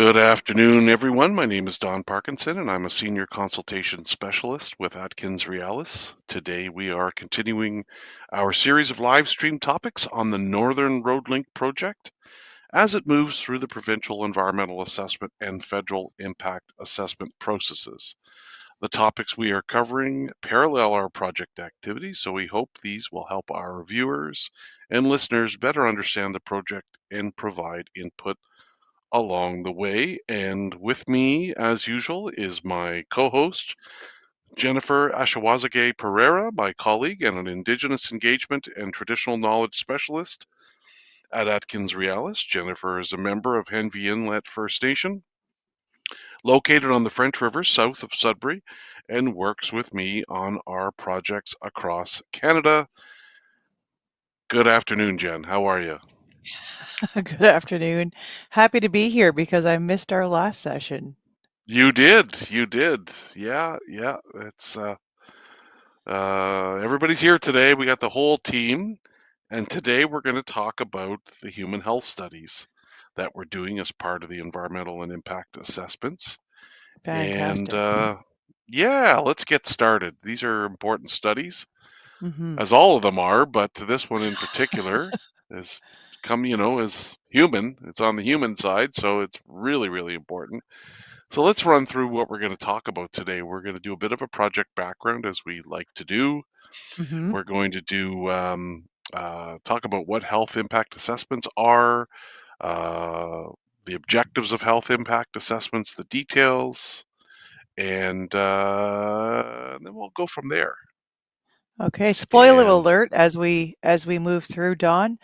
Good afternoon, everyone. My name is Don Parkinson, and I'm a senior consultation specialist with Atkins Realis. Today, we are continuing our series of live stream topics on the Northern Road Link project as it moves through the provincial environmental assessment and federal impact assessment processes. The topics we are covering parallel our project activities, so we hope these will help our viewers and listeners better understand the project and provide input along the way. And with me, as usual, is my co host, Jennifer Ashawazage Pereira, my colleague and an Indigenous engagement and traditional knowledge specialist at Atkins Realis. Jennifer is a member of Henvey Inlet First Nation, located on the French River south of Sudbury, and works with me on our projects across Canada. Good afternoon, Jen. How are you? Good afternoon. Happy to be here because I missed our last session. You did. You did. Yeah, yeah. Everybody's here today. We got the whole team, and today we're going to talk about the human health studies that we're doing as part of the environmental and impact assessments. And Fantastic. yeah, let's get started. These are important studies, hmm as all of them are, but this one in particular is is human. It's on the human side, so it's really, really important. So let's run through what we're going to talk about today. We're going to do a bit of a project background, as we like to do. hmm We're going to do talk about what health impact assessments are, uh, the objectives of health impact assessments, the details, and then we'll go from there. Okay, spoiler And alert as we move through, Dawn.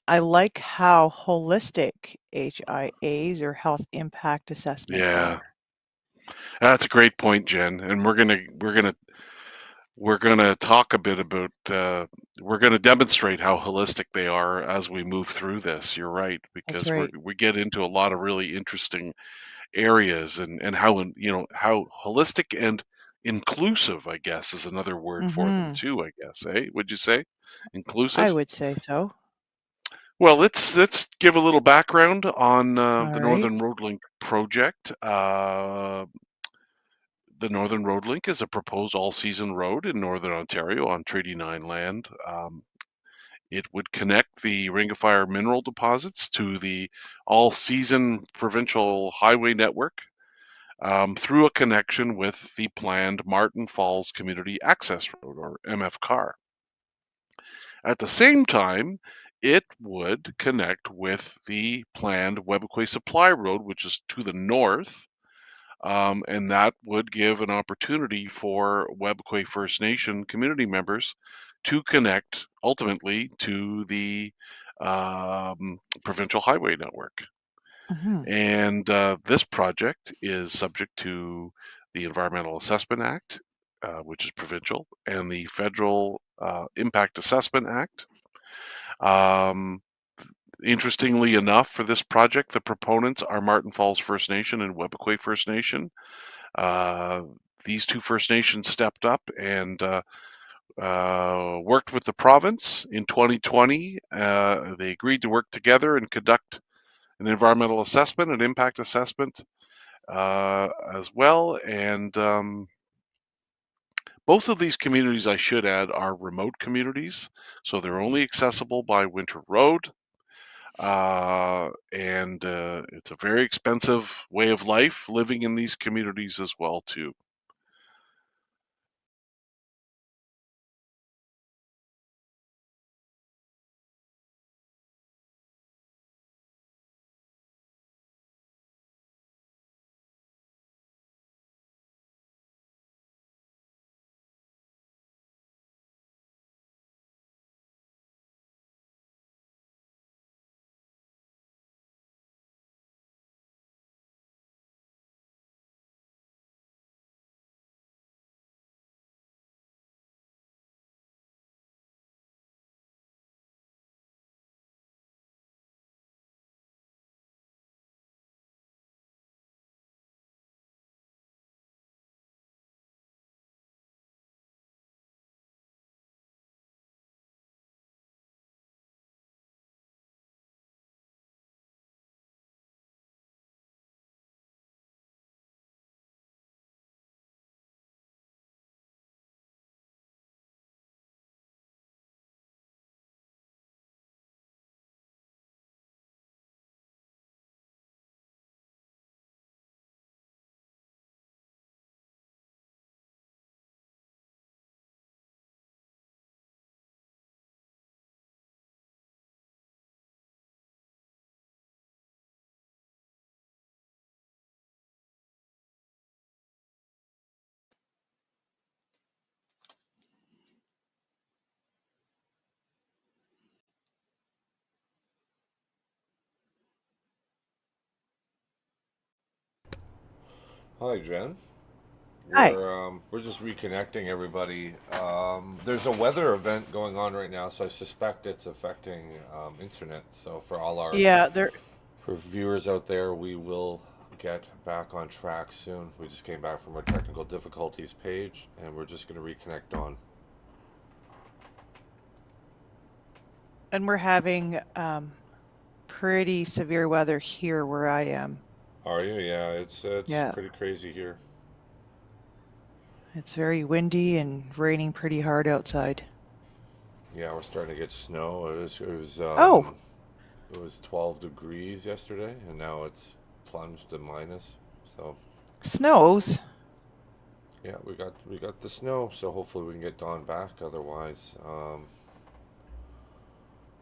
I like how holistic HIAs or health impact assessments yeah, are. that's a great point, Jen. And we're gonna talk a bit about we're gonna demonstrate how holistic they are as we move through this. You're right, That's because right. we get into a lot of really interesting areas, and how how holistic and inclusive, I guess, is another word for them hmm too, I guess. Would you say I inclusive? would say so. Well, let's give a little background on All the right. Northern Road Link project. The Northern Road Link is a proposed all-season road in Northern Ontario on Treaty 9 land. It would connect the Ring of Fire mineral deposits to the all-season provincial highway network, through a connection with the planned Martin Falls Community Access Road, or MFCAR. At the same time, it would connect with the planned Webequie Supply Road, which is to the north, and that would give an opportunity for Webequie First Nation community members to connect ultimately to the provincial highway network. hmm And this project is subject to the Environmental Assessment Act, which is provincial, and the Federal Impact Assessment Act. Um, Interestingly enough, for this project, the proponents are Martin Falls First Nation and Webequie First Nation. Uh, these two First Nations stepped up and worked with the province in 2020. They agreed to work together and conduct an environmental assessment, an impact assessment as well. And both of these communities, I should add, are remote communities. So they're only accessible by winter road. And it's a very expensive way of life living in these communities as well, too. Hi, Jen. Hi. We're just reconnecting everybody. There's a weather event going on right now, so I suspect it's affecting internet. So for all our Yeah, there. for viewers out there, we will get back on track soon. We just came back from our technical difficulties page, and we're just going to reconnect on. And we're having pretty severe weather here where I am. Are you? Yeah, it's Yeah, pretty crazy here. it's very windy and raining pretty hard outside. Yeah, we're starting to get snow. Oh, It was 12 degrees yesterday, and now it's plunged to minus. So snows. yeah, we got the snow, so hopefully we can get Dawn back. Otherwise,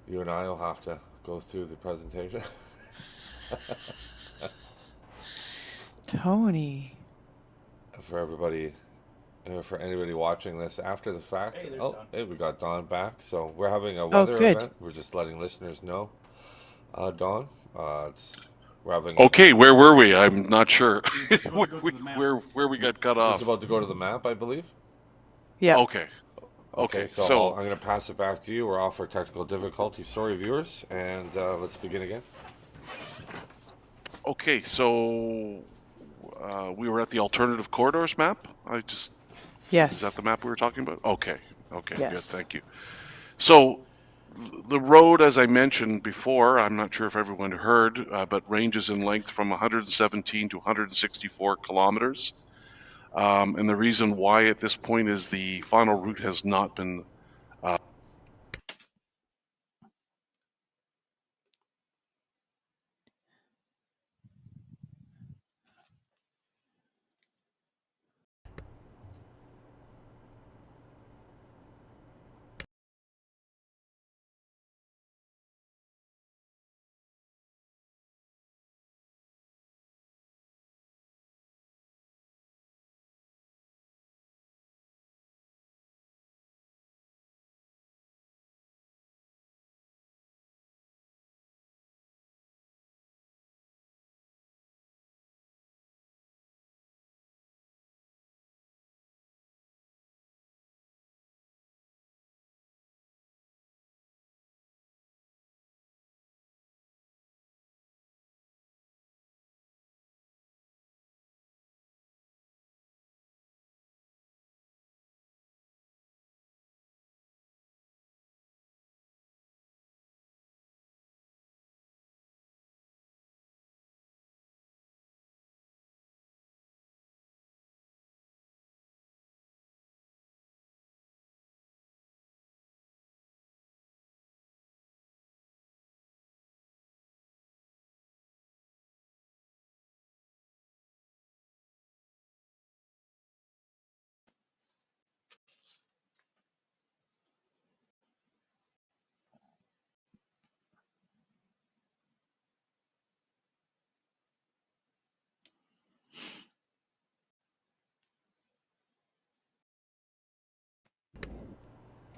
you and I will have to go through the presentation. Tony. For everybody, for anybody watching this after the fact. Hey, there's Oh, Don. hey, we got Dawn back. So we're having a Oh, weather good. event. We're just letting listeners know. Dawn, it's we're having a Okay, where were we? I'm not sure. We were just about where, to go to we, the map. where we we're got cut just off. about to go to the map, I believe. Yep. Okay, Okay, okay. so So, I'm going to pass it back to you. We're off for technical difficulty. Sorry, viewers, and let's begin again. okay, so we were at the alternative corridors map. Is that Yes. the map we were talking about? Okay, okay, good, Yes. thank you. So the road, as I mentioned before, I'm not sure if everyone heard, but ranges in length from 117 to 164 kilometers. And the reason why at this point is the final route has not been.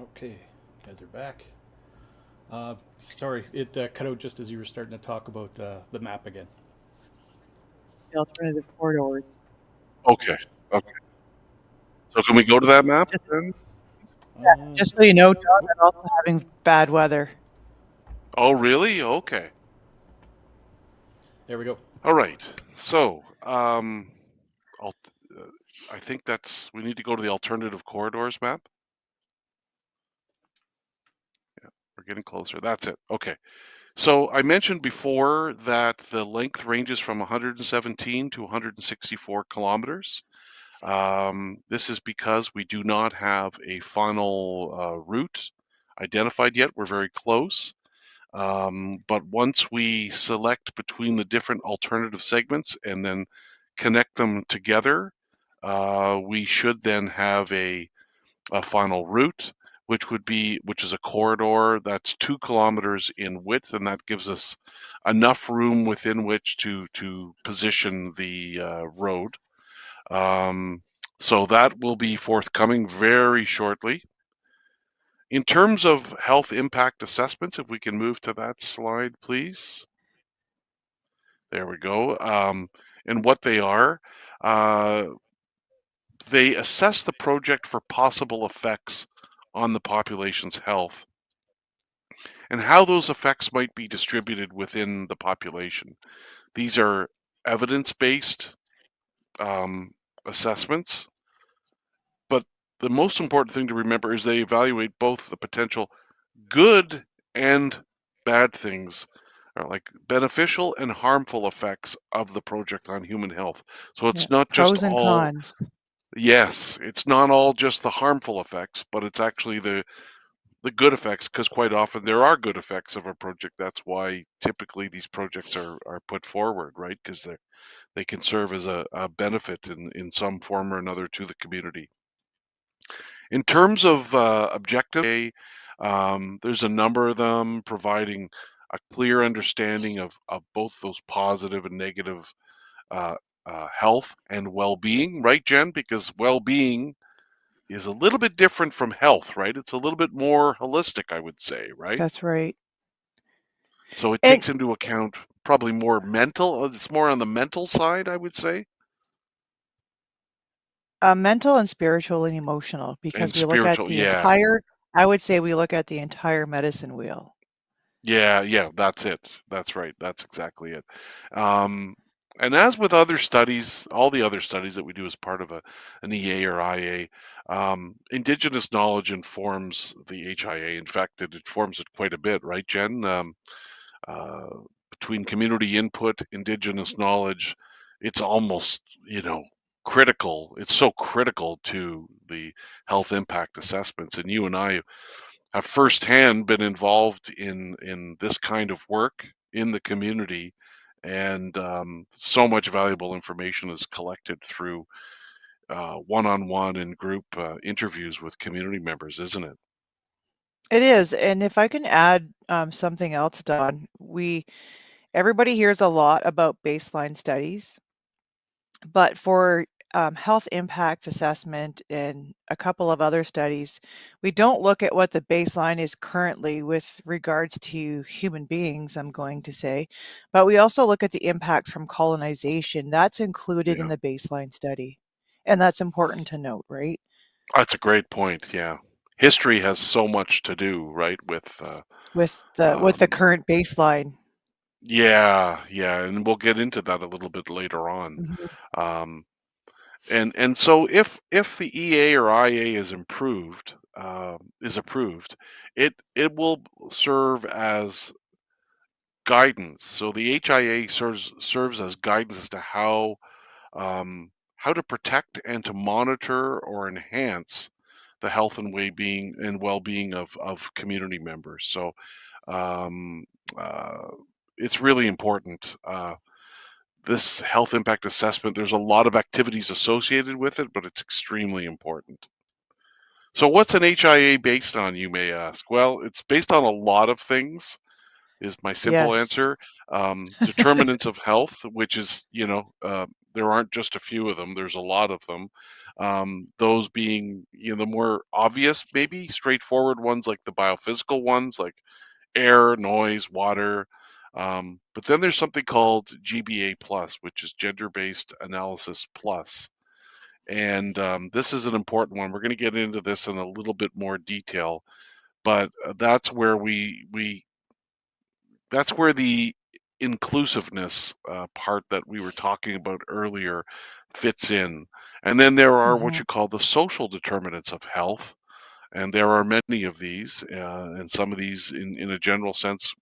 Okay, guys are back. Sorry, it cut out just as you were starting to talk about the map again. The alternative corridors. Okay, okay. So can we go to that map Just, then? just so you know, John, Whoop. I'm also having bad weather. Oh, really? Okay. There we go. All right. So, I'll, uh, I think we need to go to the alternative corridors map. Yeah, we're getting closer. That's it. Okay. So I mentioned before that the length ranges from 117 to 164 kilometers. This is because we do not have a final route identified yet. We're very close. But once we select between the different alternative segments and then connect them together, we should then have a final route, which is a corridor that's 2 kilometers in width, and that gives us enough room within which to position the road. Um, so that will be forthcoming very shortly. In terms of health impact assessments, if we can move to that slide, please. There we go. And what they are, they assess the project for possible effects on the population's health and how those effects might be distributed within the population. These are evidence-based assessments, but the most important thing to remember is they evaluate both the potential good and bad things, or like beneficial and harmful effects of the project on human health. So Yeah. it's not just Pros and all, cons. yes, it's not all just the harmful effects, but it's actually the good effects, because quite often there are good effects of a project. That's why typically these projects are put forward, right? Because they can serve as a benefit in some form or another to the community. In terms of objectives, there's a number of them providing a clear understanding of both those positive and negative uh, health and well-being, right, Jen? Because well-being is a little bit different from health, right? It's a little bit more holistic, I would say, right? That's right. So it And takes into account probably more mental, it's more on the mental side, I would say, mental and spiritual and emotional, and because we look at spiritual. the Yeah, entire, I would say we look at the entire medicine wheel. yeah, that's it. That's right. That's exactly it. Um, and as with other studies, all the other studies that we do as part of an EA or IA, Indigenous knowledge informs the HIA. In fact, it informs it quite a bit, right, Jen? Uh, Between community input, Indigenous knowledge, it's almost, critical. It's so critical to the health impact assessments. And you and I have firsthand been involved in this kind of work in the community, and so much valuable information is collected through one-on-one and group interviews with community members, isn't it? It is, and if I can add something else, Don, everybody hears a lot about baseline studies, but for health impact assessment and a couple of other studies, we don't look at what the baseline is currently with regards to human beings, I'm going to say, but we also look at the impacts from colonization. That's included in Yeah, the baseline study, and that's important to note, right? that's a great point. Yeah, history has so much to do, right, with With the um, current baseline. yeah, and we'll get into that a little bit later on. Mhm. Um, and so if the EA or IA is approved, it will serve as guidance. So the HIA serves as guidance as to how to protect and to monitor or enhance the health and well-being of community members. So um, uh, it's really important. This health impact assessment, there's a lot of activities associated with it, but it's extremely important. So what's an HIA based on, you may ask? Well, it's based on a lot of things, is my simple Yes. answer. Determinants of health, which is, there aren't just a few of them, there's a lot of them. Those being, the more obvious, maybe straightforward ones, like the biophysical ones, like air, noise, water. But then there's something called GBA plus, which is gender-based analysis plus. And this is an important one. We're going to get into this in a little bit more detail, but that's where the inclusiveness part that we were talking about earlier fits in. And then there are what Mhm. you call the social determinants of health, and there are many of these, and some of these, in a general sense,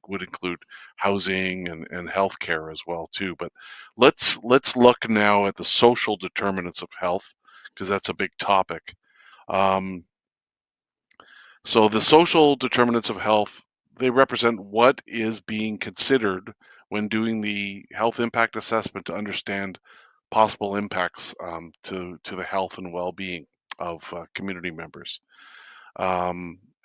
would include housing and healthcare as well too. But let's look now at the social determinants of health, because that's a big topic. Um, so the social determinants of health, they represent what is being considered when doing the health impact assessment to understand possible impacts to the health and well-being of community members.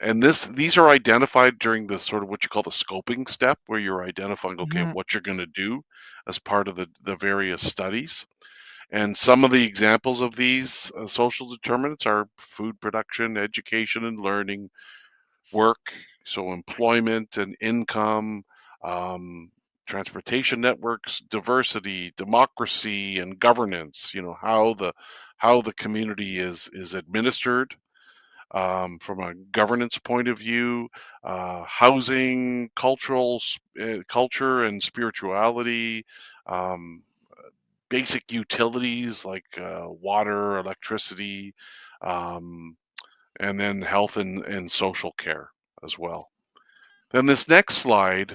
And these are identified during the sort of what you call the scoping step, where you're identifying, okay, Mhm. what you're going to do as part of the various studies. And some of the examples of these social determinants are food production, education and learning, work, so employment and income, um, transportation networks, diversity, democracy, and governance. How the community is administered from a governance point of view, housing, culture and spirituality, um, basic utilities like water, electricity, um, and then health and social care as well. Then this next slide,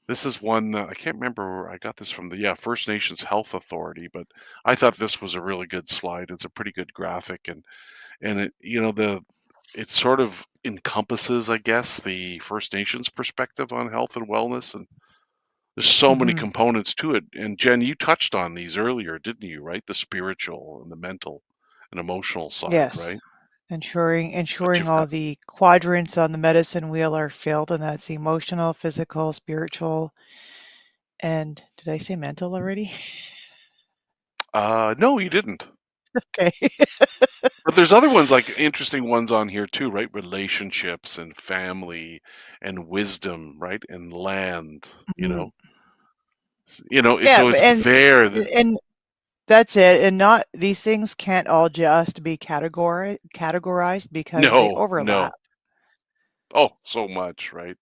this is one that I can't remember where I got this from, the First Nations Health Authority, but I thought this was a really good slide. It's a pretty good graphic, and it sort of encompasses, I guess, the First Nations perspective on health and wellness, and there's so many components to it. And Jen, you touched on these earlier, didn't you? Right, the spiritual and the mental and emotional side, Yes. right? But Ensuring you've all got the quadrants on the medicine wheel are filled, and that's emotional, physical, spiritual, and did I say mental already? no, you didn't. Okay. But there's other ones, like interesting ones on here too, right? Relationships and family and wisdom, right? And land, Mhm. Yeah, so it's very, and that's it. And not these things can't all just be categorized because they no, overlap. no. Oh, so much, right?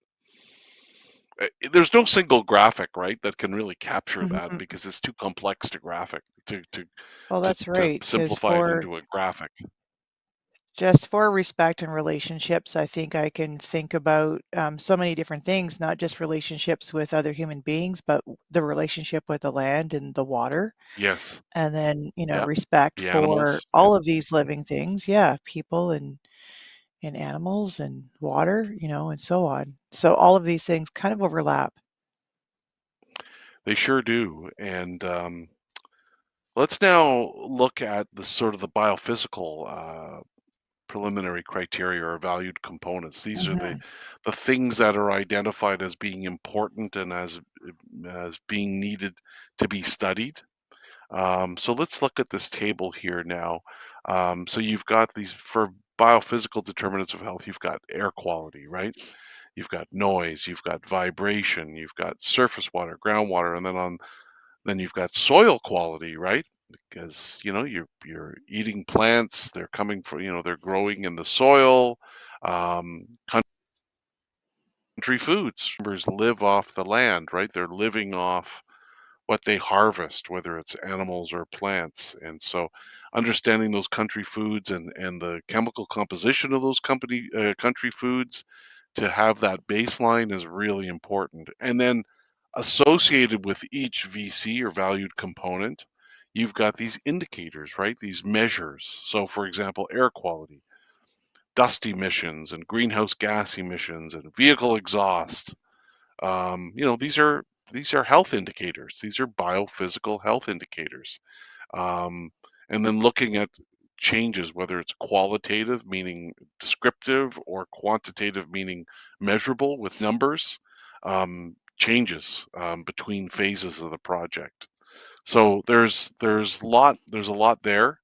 There's no single graphic, right, that can really capture that Mhm. because it's too complex to graphic Well, that's to right. Because simplify it into a graphic. just for respect and relationships, I think I can think about so many different things, not just relationships with other human beings, but the relationship with the land and the water. Yes. And then, Yeah. respect The for animals. Yeah. all of these living things. Yeah, people and animals and water, and so on. So all of these things kind of overlap. They sure do. And let's now look at the sort of the biophysical preliminary criteria or valued components. These are the Mhm. things that are identified as being important and as being needed to be studied. So let's look at this table here now. So you've got these for biophysical determinants of health. You've got air quality, right? You've got noise. You've got vibration. You've got surface water, groundwater, and then you've got soil quality, right? Because you're eating plants. They're coming from they're growing in the soil. Um, Country foods. Members live off the land, right? They're living off what they harvest, whether it's animals or plants. And so understanding those country foods and the chemical composition of those country foods to have that baseline is really important. And then associated with each VC or valued component, you've got these indicators, right? These measures. So for example, air quality, dust emissions and greenhouse gas emissions and vehicle exhaust. These are health indicators. These are biophysical health indicators. Um, and then looking at changes, whether it's qualitative, meaning descriptive, or quantitative, meaning measurable with numbers, changes between phases of the project. So there's a lot there.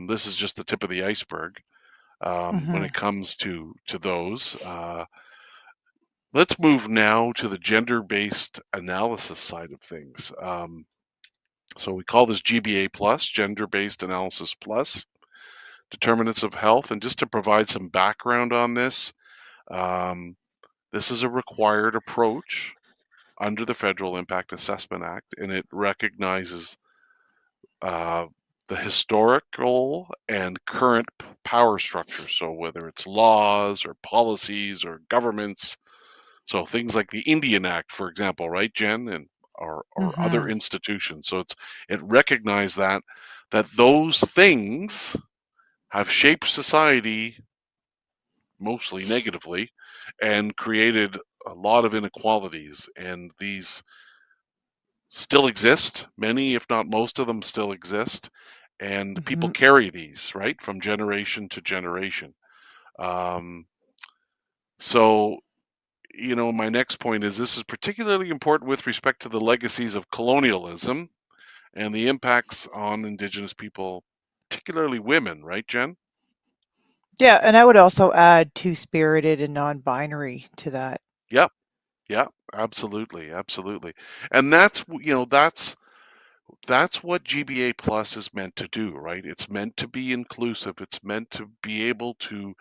This is just the tip of the iceberg when it Mhm. comes to those. Let's move now to the gender-based analysis side of things. So we call this GBA plus, gender-based analysis plus, determinants of health. And just to provide some background on this, um, this is a required approach under the Federal Impact Assessment Act, and it recognizes uh, the historical and current power structure. So whether it's laws or policies or governments, so things like the Indian Act, for example, right, Jen, and or other Mhm. institutions. So it recognized that those things have shaped society mostly negatively and created a lot of inequalities, and these still exist. Many, if not most of them, still exist, and people Mhm. carry these right from generation to generation. Um, so my next point is this is particularly important with respect to the legacies of colonialism and the impacts on Indigenous people, particularly women, right, Jen? Yeah, and I would also add two-spirited and non-binary to that. Yep, yep. Absolutely, absolutely. And that's what GBA Plus is meant to do, right? It's meant to be inclusive. It's meant to be able to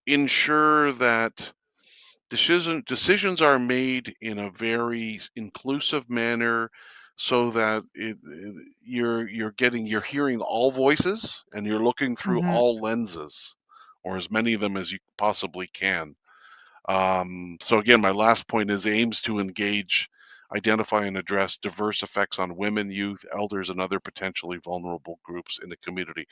ensure that decisions are made in a very inclusive manner so that you're hearing all voices and you're looking through Hmm. all lenses, or as many of them as you possibly can. So again, my last point is aims to engage, identify, and address diverse effects on women, youth, elders, and other potentially vulnerable groups in the community.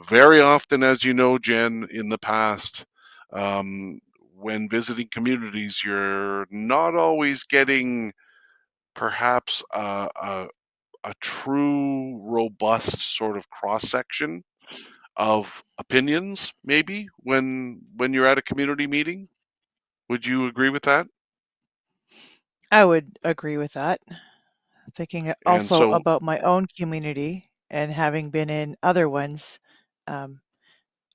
Very often, as you know, Jen, in the past, when visiting communities, you're not always getting perhaps a true, robust sort of cross section of opinions, maybe when you're at a community meeting. Would you agree with that? I would agree with that. Thinking And also so, about my own community and having been in other ones, um,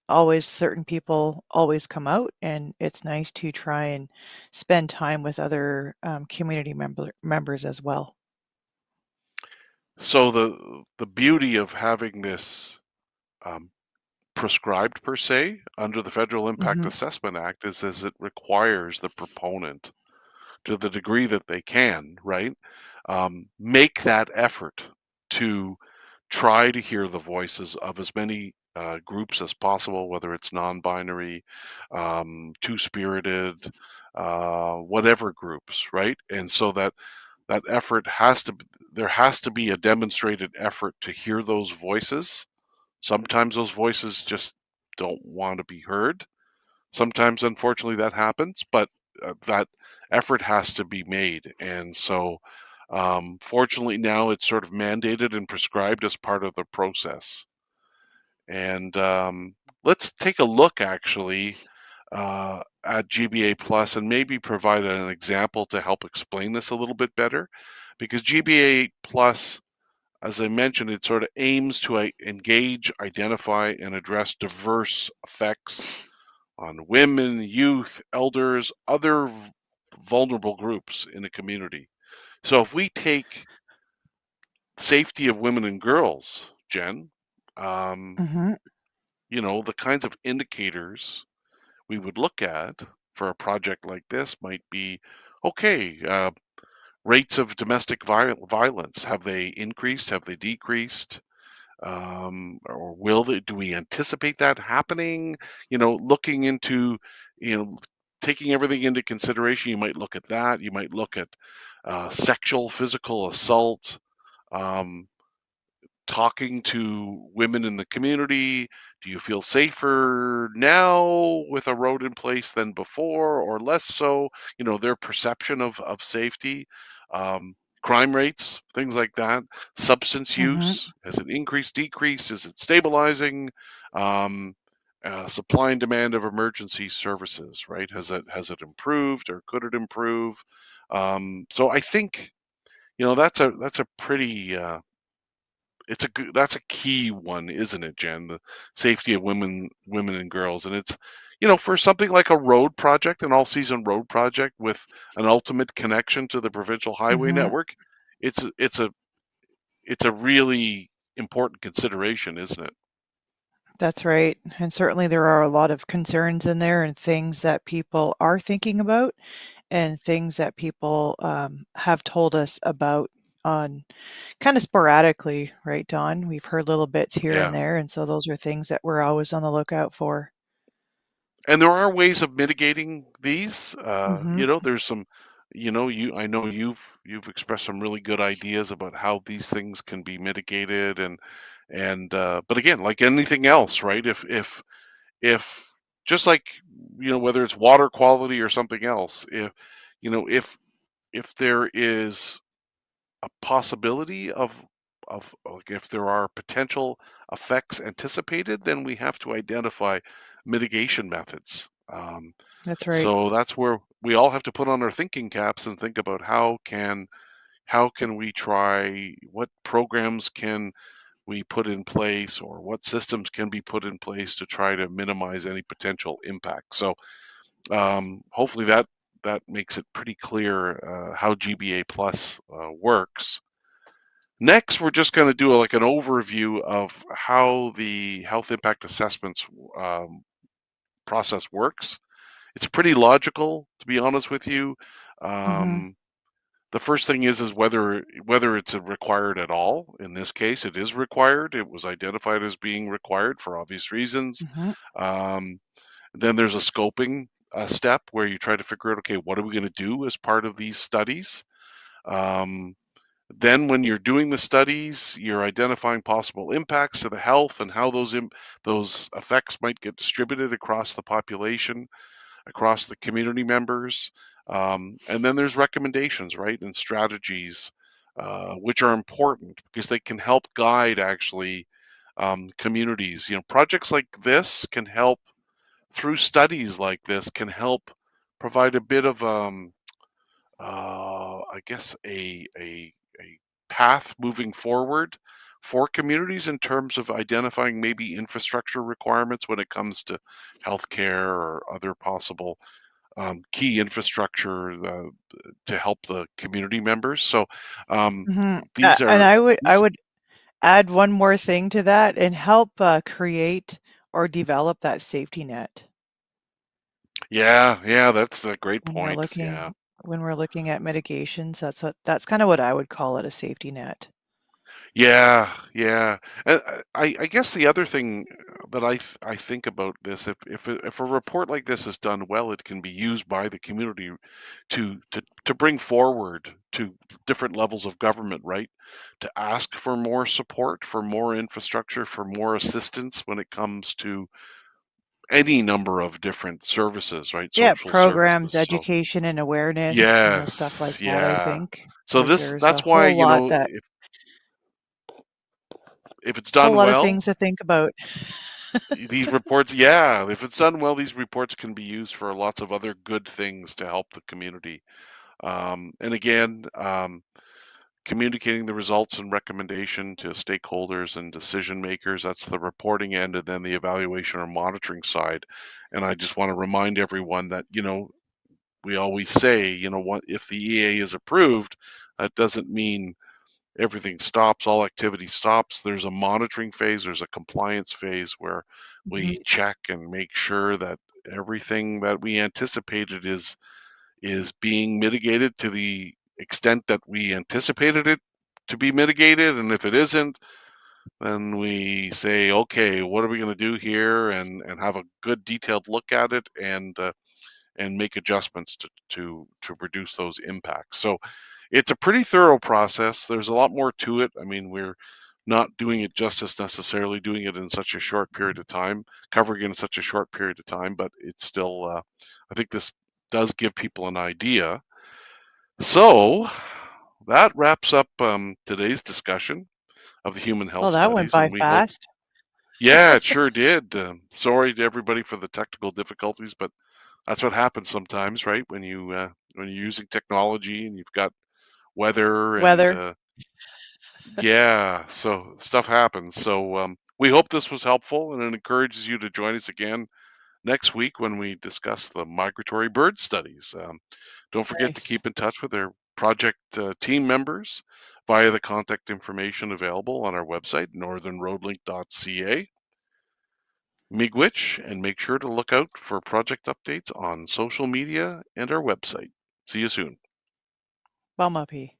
always certain people always come out, and it's nice to try and spend time with other community members as well. so the beauty of having this um, prescribed per se under the Federal Impact Hmm. Assessment Act is it requires the proponent, to the degree that they can, right, make that effort to try to hear the voices of as many groups as possible, whether it's non-binary, two-spirited, whatever groups, right? And so that effort there has to be a demonstrated effort to hear those voices. Sometimes those voices just don't want to be heard. Sometimes, unfortunately, that happens, but that effort has to be made. And so, fortunately, now it's sort of mandated and prescribed as part of the process. And let's take a look actually at GBA Plus and maybe provide an example to help explain this a little bit better. Because GBA Plus, as I mentioned, it sort of aims to engage, identify, and address diverse effects on women, youth, elders, other vulnerable groups in the community. So if we take safety of women and girls, Jen, um, Hmm. the kinds of indicators we would look at for a project like this might be, okay, rates of domestic violence, have they increased? Have they decreased? Or do we anticipate that happening? Looking into, you know, taking everything into consideration, you might look at that. You might look at sexual, physical assault, um, talking to women in the community. Do you feel safer now with a road in place than before, or less so? Their perception of safety, um, crime rates, things like that. Substance Hmm. use, has it increased, decreased? Is it stabilizing? Um, Supply and demand of emergency services, right? Has it improved, or could it improve? So I think that's a pretty that's a key one, isn't it, Jen? The safety of women and girls, and it's for something like a road project, an all-season road project with an ultimate connection to the provincial highway Hmm. network. It's a really important consideration, isn't it? That's right. And certainly there are a lot of concerns in there and things that people are thinking about and things that people have told us about on kind of sporadically, right, Don? We've heard little bits here and Yeah. there. And so those are things that we're always on the lookout for. And there are ways of mitigating these. Hmm. There's some, I know you've expressed some really good ideas about how these things can be mitigated, but again, like anything else, right? If just like whether it's water quality or something else, you know if if there is a possibility of like, if there are potential effects anticipated, then we have to identify mitigation methods. That's right. So that's where we all have to put on our thinking caps and think about how can we try, what programs can we put in place, or what systems can be put in place to try to minimize any potential impact. So hopefully that makes it pretty clear how GBA Plus works. Next, we're just going to do like an overview of how the health impact assessments process works. It's pretty logical, to be honest with you. Mm-hmm. The first thing is whether it's required at all. In this case, it is required. It was identified as being required for obvious reasons. Mm-hmm. Um, then there's a scoping step where you try to figure out, okay, what are we going to do as part of these studies? Then when you're doing the studies, you're identifying possible impacts to the health and how those effects might get distributed across the population, across the community members. And then there's recommendations, right, and strategies, which are important because they can help guide actually communities. Projects like this can help, through studies like this, can help provide a bit of I guess a path moving forward for communities in terms of identifying maybe infrastructure requirements when it comes to healthcare or other possible key infrastructure to help the community members. So Mm-hmm. these And are I these. would add one more thing to that and help create or develop that safety net Yeah, that's a great when we're point. Yeah. looking at mitigations. That's kind of what I would call it, a safety net. Yeah. I guess the other thing that I think about this, if a report like this is done well, it can be used by the community to bring forward to different levels of government, right? To ask for more support, for more infrastructure, for more assistance when it comes to any number of different services, right? Yeah, Social programs, services. So education and awareness, stuff like yes, that, I yeah. think, So because there's a that's why, whole lot if it's done of well, things to think about. these reports, yeah, if it's done well, these reports can be used for lots of other good things to help the community. And again, communicating the results and recommendation to stakeholders and decision makers, that's the reporting end, and then the evaluation or monitoring side. And I just want to remind everyone that, we always say, what if the EA is approved, that doesn't mean everything stops, all activity stops. There's a monitoring phase, there's a compliance phase where we Mhm. check and make sure that everything that we anticipated is being mitigated to the extent that we anticipated it to be mitigated. And if it isn't, then we say, okay, what are we going to do here, and have a good detailed look at it, and make adjustments to reduce those impacts. So it's a pretty thorough process. There's a lot more to it. I mean, we're not doing it justice necessarily, doing it in such a short period of time, covering it in such a short period of time, but it's still, I think this does give people an idea. So that wraps up today's discussion of the human health Well, that went studies, by and we hope, fast. yeah, it sure did. Sorry to everybody for the technical difficulties, but that's what happens sometimes, right? When you're using technology and you've got weather and Weather. yeah, so stuff happens. So we hope this was helpful, and it encourages you to join us again next week when we discuss the migratory bird studies. Don't forget to Nice. keep in touch with our project team members via the contact information available on our website, northernroadlink.ca. Miigwech, and make sure to look out for project updates on social media and our website. See you soon. Bumapy.